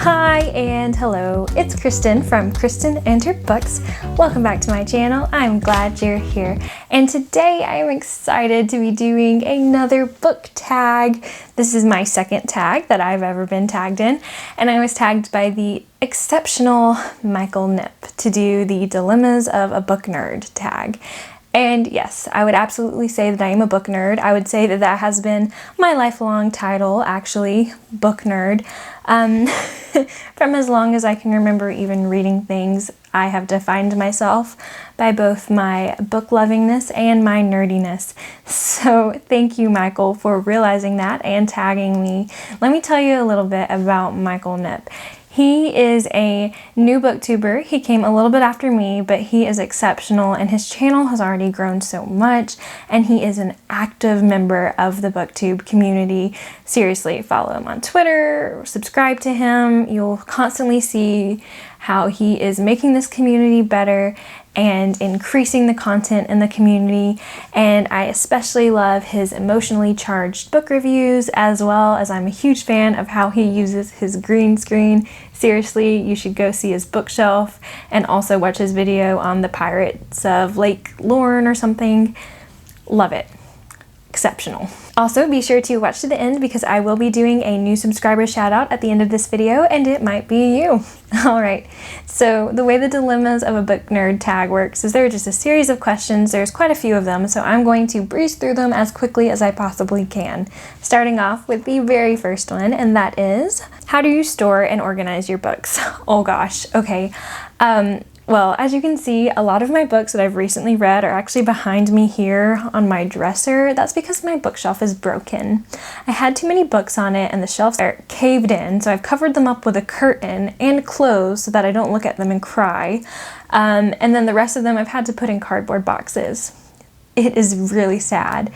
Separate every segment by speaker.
Speaker 1: Hi and hello, it's Kristin from Kristin and Her Books. Welcome back to my channel. I'm glad you're here. And today I am excited to be doing another book tag. This is my second tag that I've ever been tagged in, and I was tagged by the exceptional Michael Knipp to do the Dilemmas of a Book Nerd tag. And yes, I would absolutely say that I am a book nerd. I would say that that has been my lifelong title, actually, book nerd. From as long as I can remember even reading things, I have defined myself by both my book lovingness and my nerdiness. So thank you, Michael, for realizing that and tagging me. Let me tell you a little bit about Michael Knipp. He is a new booktuber. He came a little bit after me, but he is exceptional and his channel has already grown so much, and he is an active member of the booktube community. Seriously, follow him on Twitter, subscribe to him. You'll constantly see how he is making this community better and increasing the content in the community, and I especially love his emotionally charged book reviews, as well as I'm a huge fan of how he uses his green screen. Seriously, you should go see his bookshelf and also watch his video on the Pirates of Lake Lorne or something. Love it. Exceptional. Also, be sure to watch to the end because I will be doing a new subscriber shout out at the end of this video, and it might be you. Alright, so the way the Dilemmas of a Book Nerd tag works is there are just a series of questions. There's quite a few of them, so I'm going to breeze through them as quickly as I possibly can. Starting off with the very first one, and that is, how do you store and organize your books? Oh gosh, okay. Well, as you can see, a lot of my books that I've recently read are actually behind me here on my dresser. That's because my bookshelf is broken. I had too many books on it and the shelves are caved in, so I've covered them up with a curtain and clothes so that I don't look at them and cry. And then the rest of them I've had to put in cardboard boxes. It is really sad.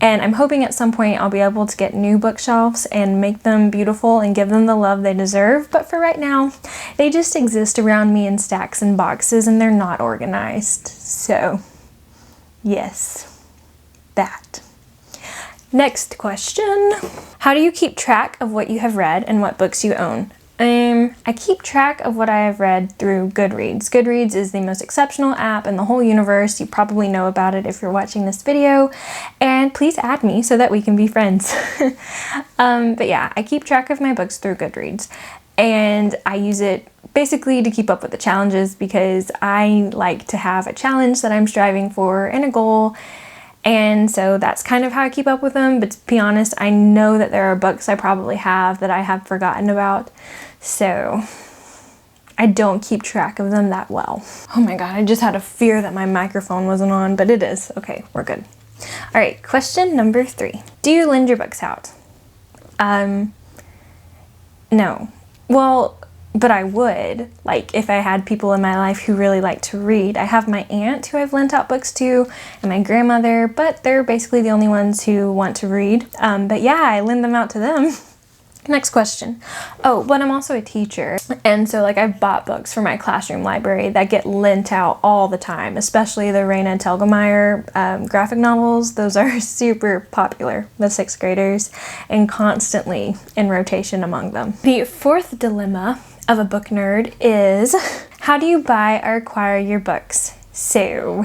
Speaker 1: And I'm hoping at some point I'll be able to get new bookshelves and make them beautiful and give them the love they deserve. But for right now, they just exist around me in stacks and boxes and they're not organized. So, yes, that. Next question. How do you keep track of what you have read and what books you own? I keep track of what I have read through Goodreads. Goodreads is the most exceptional app in the whole universe. You probably know about it if you're watching this video, and please add me so that we can be friends. But yeah, I keep track of my books through Goodreads, and I use it basically to keep up with the challenges because I like to have a challenge that I'm striving for and a goal. And so that's kind of how I keep up with them, but to be honest, I know that there are books I probably have that I have forgotten about, so I don't keep track of them that well. Oh my god, I just had a fear that my microphone wasn't on, but it is. Okay, we're good. Alright, question number 3. Do you lend your books out? No. Well, but I would, like, if I had people in my life who really like to read. I have my aunt who I've lent out books to, and my grandmother, but they're basically the only ones who want to read. But yeah, I lend them out to them. Next question. Oh, but I'm also a teacher, and so like I've bought books for my classroom library that get lent out all the time, especially the Raina Telgemeier graphic novels. Those are super popular with 6th graders and constantly in rotation among them. The fourth dilemma of a book nerd is, how do you buy or acquire your books? So,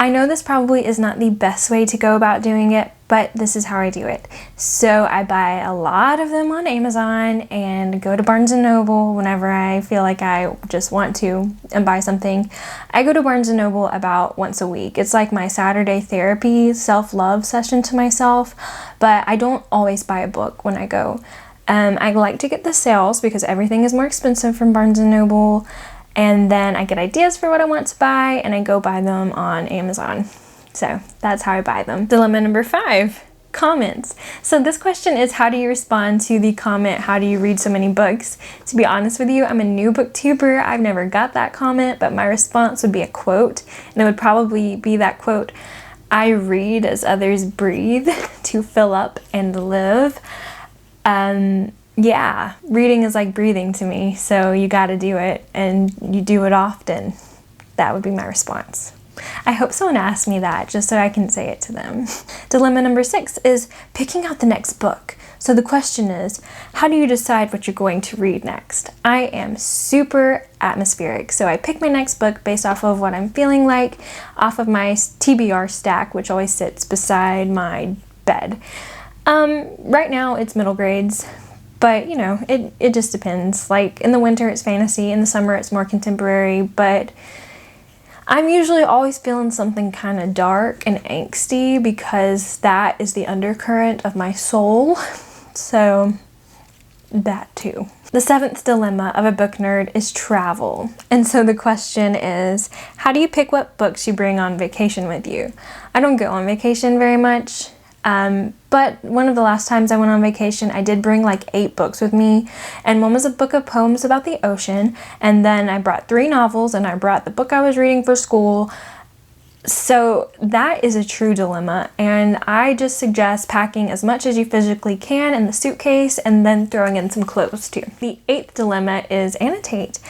Speaker 1: I know this probably is not the best way to go about doing it, but this is how I do it. So I buy a lot of them on Amazon and go to Barnes & Noble whenever I feel like I just want to and buy something. I go to Barnes & Noble about once a week. It's like my Saturday therapy self-love session to myself, but I don't always buy a book when I go. I like to get the sales because everything is more expensive from Barnes & Noble, and then I get ideas for what I want to buy and I go buy them on Amazon. So that's how I buy them. Dilemma number 5, comments. So this question is, how do you respond to the comment, how do you read so many books? To be honest with you, I'm a new booktuber. I've never got that comment, but my response would be a quote, and it would probably be that quote, I read as others breathe to fill up and live. Yeah, reading is like breathing to me, so you gotta do it, and you do it often. That would be my response. I hope someone asks me that just so I can say it to them. Dilemma number 6 is picking out the next book. So the question is, how do you decide what you're going to read next? I am super atmospheric, so I pick my next book based off of what I'm feeling like, off of my TBR stack, which always sits beside my bed. Right now it's middle grades, but you know, it just depends. Like in the winter it's fantasy, in the summer it's more contemporary, but I'm usually always feeling something kind of dark and angsty because that is the undercurrent of my soul. So that too. The 7th dilemma of a book nerd is travel. And so the question is, how do you pick what books you bring on vacation with you? I don't go on vacation very much. But one of the last times I went on vacation, I did bring like 8 books with me, and one was a book of poems about the ocean, and then I brought 3 novels, and I brought the book I was reading for school. So that is a true dilemma, and I just suggest packing as much as you physically can in the suitcase and then throwing in some clothes too. The 8th dilemma is annotate.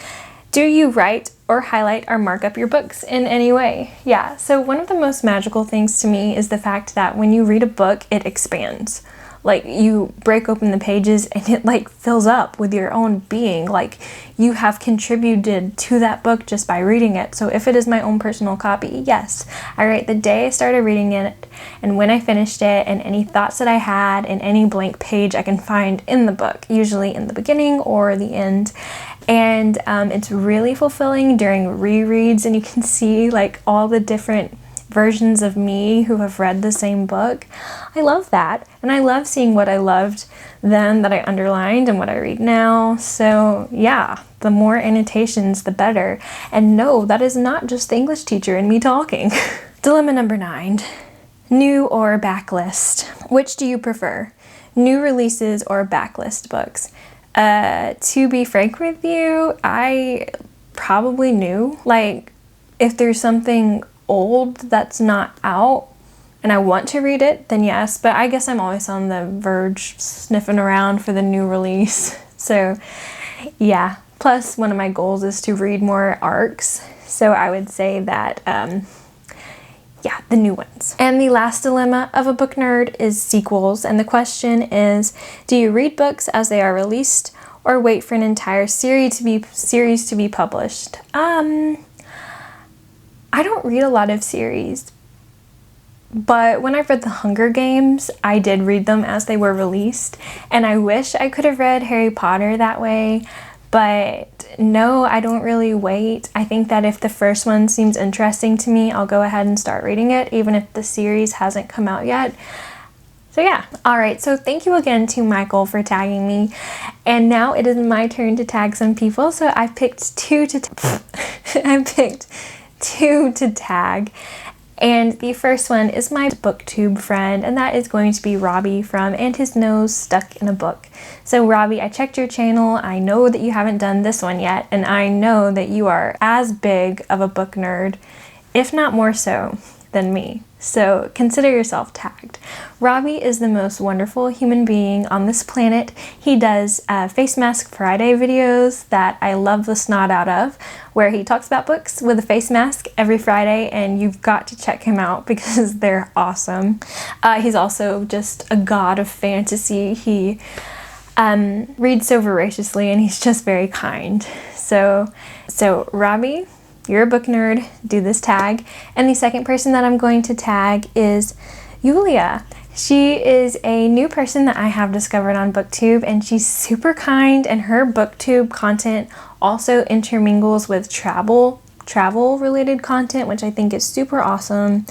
Speaker 1: Do you write or highlight or mark up your books in any way? Yeah, so one of the most magical things to me is the fact that when you read a book, it expands. Like you break open the pages and it like fills up with your own being. Like you have contributed to that book just by reading it. So if it is my own personal copy, yes, I write the day I started reading it and when I finished it and any thoughts that I had and any blank page I can find in the book, usually in the beginning or the end. And it's really fulfilling during rereads, and you can see like all the different versions of me who have read the same book. I love that, and I love seeing what I loved then that I underlined and what I read now. So yeah, the more annotations the better. And no, that is not just the English teacher and me talking. Dilemma number 9, new or backlist. Which do you prefer? New releases or backlist books? To be frank with you, I probably knew. Like, if there's something old that's not out and I want to read it, then yes, but I guess I'm always on the verge sniffing around for the new release. So yeah, plus one of my goals is to read more arcs, so I would say that yeah, the new ones. And the last dilemma of a book nerd is sequels. And the question is, do you read books as they are released or wait for an entire series to be published? I don't read a lot of series, but when I've read The Hunger Games, I did read them as they were released. And I wish I could have read Harry Potter that way. But no, I don't really wait. I think that if the first one seems interesting to me, I'll go ahead and start reading it, even if the series hasn't come out yet. So yeah, all right, so thank you again to Michael for tagging me. And now it is my turn to tag some people. So I picked two to tag. And the first one is my booktube friend, and that is going to be Robbie from And His Nose Stuck in a Book. So Robbie, I checked your channel. I know that you haven't done this one yet, and I know that you are as big of a book nerd, if not more so, than me. So consider yourself tagged. Robbie is the most wonderful human being on this planet. He does Face Mask Friday videos that I love the snot out of, where he talks about books with a face mask every Friday, and you've got to check him out because they're awesome. He's also just a god of fantasy. He reads so voraciously, and he's just very kind. So Robbie, you're a book nerd, do this tag. And the second person that I'm going to tag is Yulia. She is a new person that I have discovered on BookTube, and she's super kind, and her BookTube content also intermingles with travel related content, which I think is super awesome.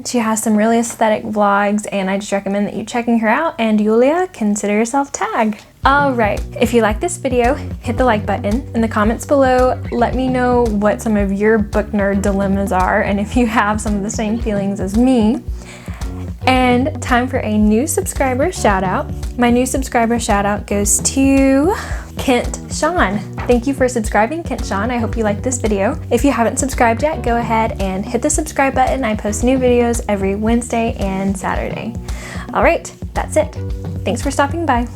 Speaker 1: She has some really aesthetic vlogs, and I just recommend that you checking her out. And Yulia, consider yourself tagged. Alright, if you like this video, hit the like button. In the comments below, let me know what some of your book nerd dilemmas are, and if you have some of the same feelings as me. And time for a new subscriber shout out. My new subscriber shout out goes to Kent Sean. Thank you for subscribing, Kent Sean. I hope you liked this video. If you haven't subscribed yet, go ahead and hit the subscribe button. I post new videos every Wednesday and Saturday. All right, that's it. Thanks for stopping by.